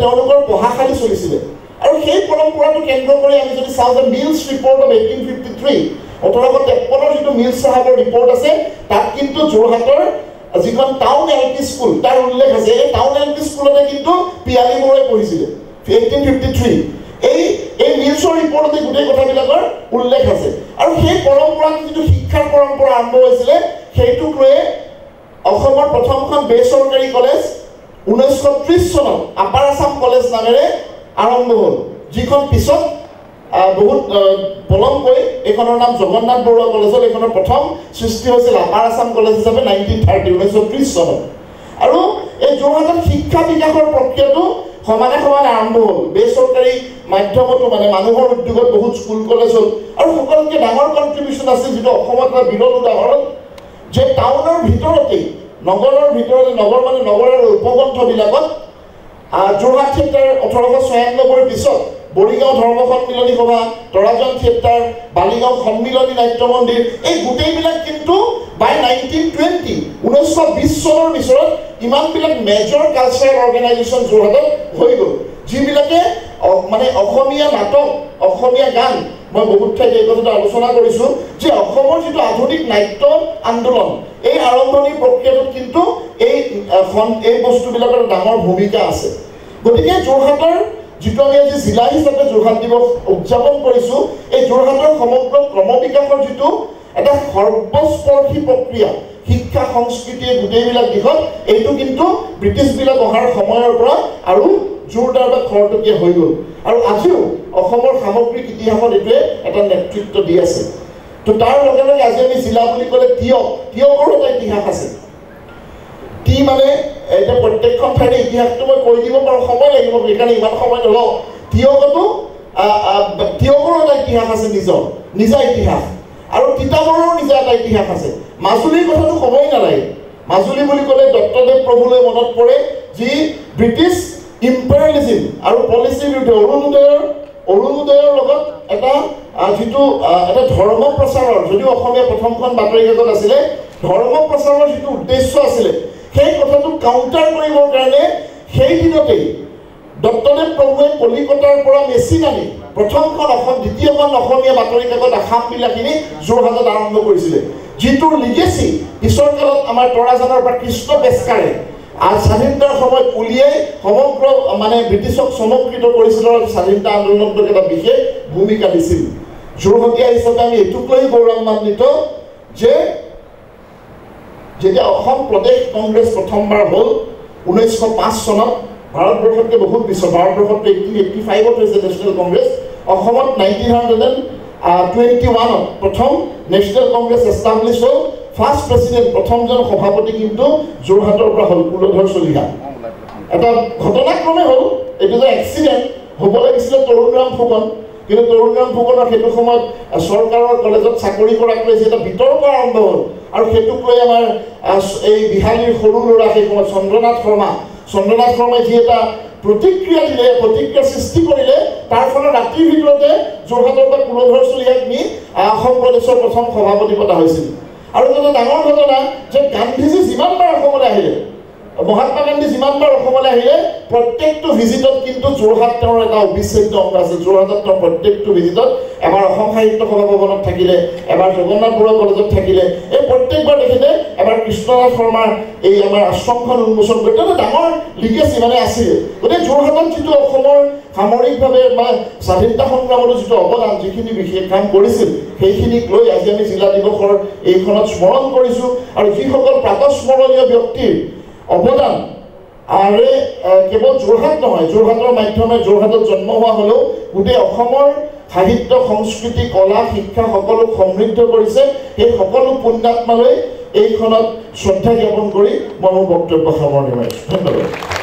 তেওঁলোকৰ পঢ়াশালী চলিছিলে আৰু সেই পৰম্পৰাটো কেন্দ্ৰ কৰি আমি যদি চাওঁ যে মিলছ ৰিপৰ্ট অফ 1853 1853 যিটো মিলছ চাহাবৰ ৰিপৰ্ট আছে তাত কিন্তু যোৰহাটৰ যিখন টাউন এল পি স্কুল তাৰ উল্লেখ আছে এই টাউন এল পি স্কুলতে কিন্তু পিয়ালি বৰুৱাই পঢ়িছিলে 1853 এই মিলছৰ ৰিপৰ্টতে গোটেই কথাবিলাকৰ উল্লেখ আছে আৰু সেই পৰম্পৰাটো যিটো শিক্ষাৰ পৰম্পৰা আৰম্ভ হৈছিলে সেইটোক লৈয়ে অসমৰ প্ৰথমখন বেচৰকাৰী কলেজ 1930 চনত আপাৰ আছাম কলেজ নামেৰে আৰম্ভ হ'ল যিখন পিছত বহুত পলমকৈ এইখনৰ নাম জগন্নাথ বৰুৱা কলেজ হ'ল এইখনৰ প্ৰথম সৃষ্টি হৈছিল আপাৰ আছাম কলেজ হিচাপে 1930 চনত আৰু এই যোৰহাটত শিক্ষা বিকাশৰ প্ৰক্ৰিয়াটো সমানে সমানে আৰম্ভ হ'ল বেচৰকাৰী মাধ্যমতো মানে মানুহৰ উদ্যোগত বহুত স্কুল কলেজ হ'ল আৰু সকলোকে ডাঙৰ কণ্ট্ৰিবিউশ্যন আছিল যিটো অসমত এটা বিৰল উদাহৰণ যে টাউনৰ ভিতৰতেই নগৰৰ ভিতৰতে নগৰ মানে নগৰৰ উপকণ্ঠবিলাকত যোৰহাট থিয়েটাৰ 1896 পিছত বৰিগাঁও ধৰ্ম সন্মিলনী সভা তৰাজন থিয়েটাৰ বালিগাঁও সন্মিলনী নাট্য মন্দিৰ এই গোটেইবিলাক কিন্তু বাই 1920 চনৰ ভিতৰত ইমানবিলাক মেজৰ কালচাৰেল অৰ্গেনাইজেশ্যন যোৰহাটত হৈ গ'ল যিবিলাকে মানে অসমীয়া নাটক অসমীয়া গান মই বহুত ঠাইত এই কথাটো আলোচনা কৰিছোঁ যে অসমৰ যিটো আধুনিক নাট্য আন্দোলন এই আৰম্ভণি প্ৰক্ৰিয়াটোত কিন্তু এই বস্তুবিলাকৰ ডাঙৰ ভূমিকা আছে গতিকে যোৰহাটৰ যিটো আমি আজি জিলা হিচাপে যোৰহাট দিৱস উদযাপন কৰিছোঁ এই যোৰহাটৰ সমগ্ৰ ক্ৰমবিকাশৰ যিটো এটা সৰ্বস্পৰ্শী প্ৰক্ৰিয়া শিক্ষা সংস্কৃতিয়ে গোটেইবিলাক দিশত এইটো কিন্তু ব্ৰিটিছবিলাক অহাৰ সময়ৰ পৰা আৰু জোৰদাৰ বা খৰতকীয়া হৈ গ'ল আৰু আজিও অসমৰ সামগ্ৰিক ইতিহাসত এইটোৱে এটা নেতৃত্ব দি আছে তো তাৰ লগে লগে আজি আমি জিলা বুলি ক'লে তিয়কৰো এটা ইতিহাস আছে টি মানে এটা প্ৰত্যেকখন ঠাইৰে ইতিহাসটো মই কৈ দিব পাৰোঁ সময় লাগিব সেইকাৰণে ইমান সময় নলওঁ তিয়কৰো এটা ইতিহাস আছে নিজা ইতিহাস আৰু তিতাবৰৰ নিজা এটা ইতিহাস আছে মাজুলীৰ কথাটো ক'বই নালাগে মাজুলী বুলি ক'লে দত্তদেৱ প্ৰভুলৈ মনত পৰে যি ব্ৰিটিছ ইম্পেৰিয়েলিজিম আৰু পলিচিৰ বিৰুদ্ধে অৰুণোদয়ৰ লগত এটা যিটো এটা ধৰ্ম প্ৰচাৰৰ যদিও অসমীয়া প্ৰথমখন বাতৰি কাকত আছিলে ধৰ্ম প্ৰচাৰৰ যিটো উদ্দেশ্য আছিলে সেই কথাটো কাউণ্টাৰ কৰিবৰ কাৰণে সেই দিনতেই দত্তদেৱ প্ৰভুৱে কলিকতাৰ পৰা মেচিন আনি প্ৰথমখন দ্বিতীয়খন অসমীয়া বাতৰি কাকত আসামবিলাখিনি যোৰহাটত আৰম্ভ কৰিছিলে যিটোৰ লিগেচি পিছৰ কালত আমাৰ তৰাজানৰ পৰা কৃষ্ণ পেছকাৰে স্বাধীনতাৰ সময়ত উলিয়াই সমগ্ৰ মানে ব্ৰিটিছক চমকৃত কৰিছিল আৰু স্বাধীনতা আন্দোলনত এটা বিশেষ ভূমিকা দিছিল যোৰহাটীয়া হিচাপে আমি এইটোক লৈ গৌৰৱান্বিত যে যেতিয়া অসম প্ৰদেশ কংগ্ৰেছ প্ৰথমবাৰ হ'ল 1905 চনত ভাৰতবৰ্ষতকৈ বহুত পিছত ভাৰতবৰ্ষত 1885ত হৈছে নেশ্যনেল কংগ্ৰেছ অসমত 1921ত প্ৰথম নেশ্যনেল কংগ্ৰেছ এষ্টাব্লিছ হ'ল ফাৰ্ষ্ট প্ৰেচিডেণ্ট প্ৰথমজন সভাপতি কিন্তু যোৰহাটৰ পৰা হ'ল কুলধৰ চলিহা এটা ঘটনাক্ৰমে হ'ল এইটো যে এক্সিডেণ্ট হ'ব লাগিছিলে তৰুণৰাম ফুকন কিন্তু তৰুণৰাম ফুকনৰ সেইটো সময়ত চৰকাৰৰ কলেজত চাকৰি কৰাক লৈ এটা বিতৰ্ক আৰম্ভ হ'ল আৰু সেইটোক লৈ আমাৰ এই বিহালীৰ সৰু ল'ৰা সেই সময়ত চন্দ্ৰনাথ শৰ্মাই যি এটা প্ৰতিক্ৰিয়া দিলে প্ৰতিক্ৰিয়া সৃষ্টি কৰিলে তাৰ ফলত ৰাতিৰ ভিতৰতে যোৰহাটৰ পৰা কুলধৰ চলিহাক নি অসম প্ৰদেশৰ প্ৰথম সভাপতি পতা হৈছিল আৰু এটা ডাঙৰ ঘটনা যে গান্ধীজী যিমানবাৰ অসমলৈ আহিলে মহাত্মা গান্ধী যিমানবাৰ অসমলৈ আহিলে প্ৰত্যেকটো ভিজিটত কিন্তু যোৰহাট তেওঁৰ এটা অবিচ্ছেদ্য অংগ আছে যোৰহাটত তেওঁ প্ৰত্যেকটো ভিজিটত এবাৰ অসম সাহিত্য সভা ভৱনত থাকিলে এবাৰ জগন্নাথ বৰুৱা কলেজত থাকিলে এই প্ৰত্যেকবাৰ দেখিলে এবাৰ কৃষ্ণনাথ শৰ্মাৰ এই আমাৰ আশ্ৰমখন উন্মোচন কৰি এটা ডাঙৰ লিগেচি মানে আছিলে গতিকে যোৰহাটত যিটো অসমৰ সামৰিকভাৱে বা স্বাধীনতা সংগ্ৰামতো যিটো অৱদান যিখিনি বিশেষ কাম কৰিছিল সেইখিনিক লৈ আজি আমি জিলা দিৱসৰ এইখনত স্মৰণ কৰিছোঁ আৰু যিসকল প্ৰাতঃস্মৰণীয় ব্যক্তিৰ অৱদান আৰু কেৱল যোৰহাট নহয় যোৰহাটৰ মাধ্যমে যোৰহাটত জন্ম হোৱা হ'লেও গোটেই অসমৰ সাহিত্য সংস্কৃতি কলা শিক্ষা সকলো সমৃদ্ধ কৰিছে সেই সকলো পুণ্যাত্মালৈ এইখনত শ্ৰদ্ধা জ্ঞাপন কৰি মই মোৰ বক্তব্য সামৰণি মাৰিছোঁ ধন্যবাদ